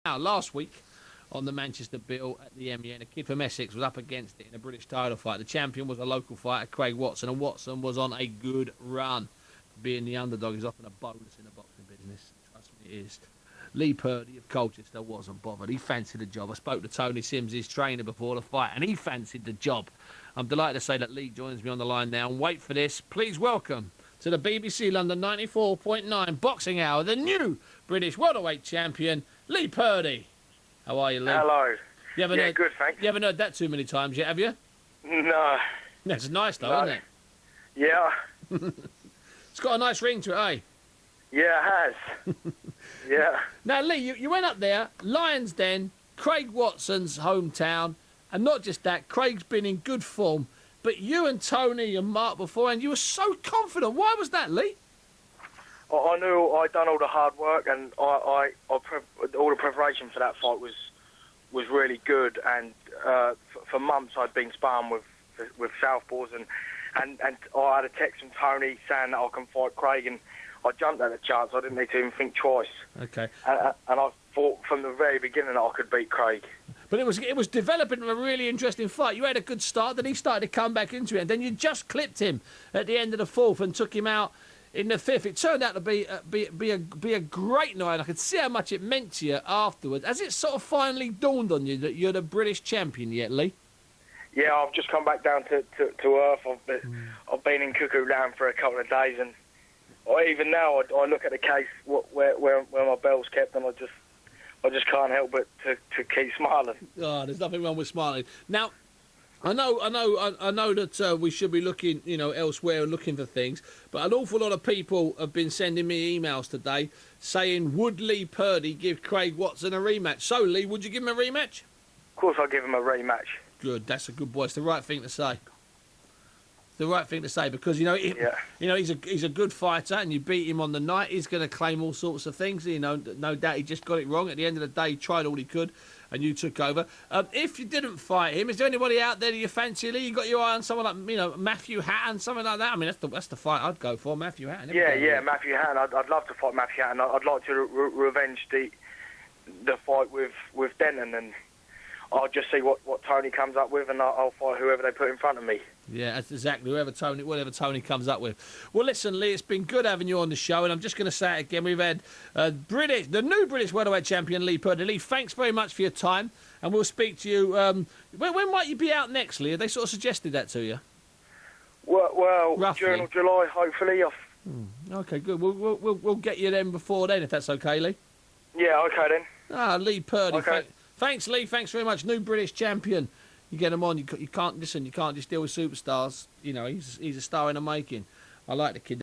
Now, last week on the Manchester Bill at the MEN, a kid from Essex was up against it in a British title fight. The champion was a local fighter, Craig Watson, and Watson was on a good run. Being the underdog is often a bonus in the boxing business. Trust me, it is. Lee Purdy of Colchester wasn't bothered. He fancied the job. I spoke to Tony Sims, his trainer, before the fight, and he fancied the job. I'm delighted to say that Lee joins me on the line now. And wait for this. Please welcome to the BBC London 94.9 Boxing Hour, the new British welterweight champion, Lee Purdy. How are you, Lee? Hello. Good, thanks. You haven't heard that too many times yet, have you? No. That's nice, though, No. isn't it? Yeah. It's got a nice ring to it, eh? Yeah, it has. Yeah. Now, Lee, you went up there, Lions Den, Craig Watson's hometown, and not just that, Craig's been in good form, but you and Tony and Mark beforehand, you were so confident. Why was that, Lee? I knew I'd done all the hard work, and all the preparation for that fight was really good. And for months I'd been sparring with southpaws, and I had a text from Tony saying that I can fight Craig, and I jumped at the chance. I didn't need to even think twice. Okay. And I thought from the very beginning that I could beat Craig. But it was developing a really interesting fight. You had a good start, then he started to come back into it, and then you just clipped him at the end of the fourth and took him out in the fifth. It turned out to be a great night. I could see how much it meant to you afterwards. Has it sort of finally dawned on you that you're the British champion yet, Lee? Yeah, I've just come back down to earth. I've been in cuckoo land for a couple of days, and even now I look at the case where my belt's kept, and I just can't help but to keep smiling. Oh, there's nothing wrong with smiling. Now, I know that we should be looking, elsewhere and looking for things, but an awful lot of people have been sending me emails today saying, would Lee Purdy give Craig Watson a rematch? So, Lee, would you give him a rematch? Of course I'll give him a rematch. Good, that's a good boy. It's the right thing to say. The right thing to say, because he's a good fighter, and you beat him on the night. He's going to claim all sorts of things. No doubt he just got it wrong. At the end of the day, he tried all he could, and you took over. If you didn't fight him, is there anybody out there that you fancy, Lee? You got your eye on someone like Matthew Hatton, something like that. I mean, that's the fight I'd go for, Matthew Hatton. Yeah, Matthew Hatton. I'd love to fight Matthew Hatton. I'd like to revenge the fight with Denton, and I'll just see what Tony comes up with, and I'll fight whoever they put in front of me. Yeah, that's exactly whatever Tony comes up with. Well, listen, Lee, it's been good having you on the show, and I'm just going to say it again. We've had the new British welterweight champion, Lee Purdy. Lee, thanks very much for your time, and we'll speak to you. When might you be out next, Lee? Have they sort of suggested that to you? Well, June or July, hopefully. Okay, good. We'll get you then before then, if that's okay, Lee. Yeah, okay then. Lee Purdy. Okay. Thanks, Lee. Thanks very much. New British champion. You get him on. You can't listen. You can't just deal with superstars. He's a star in the making. I like the kid.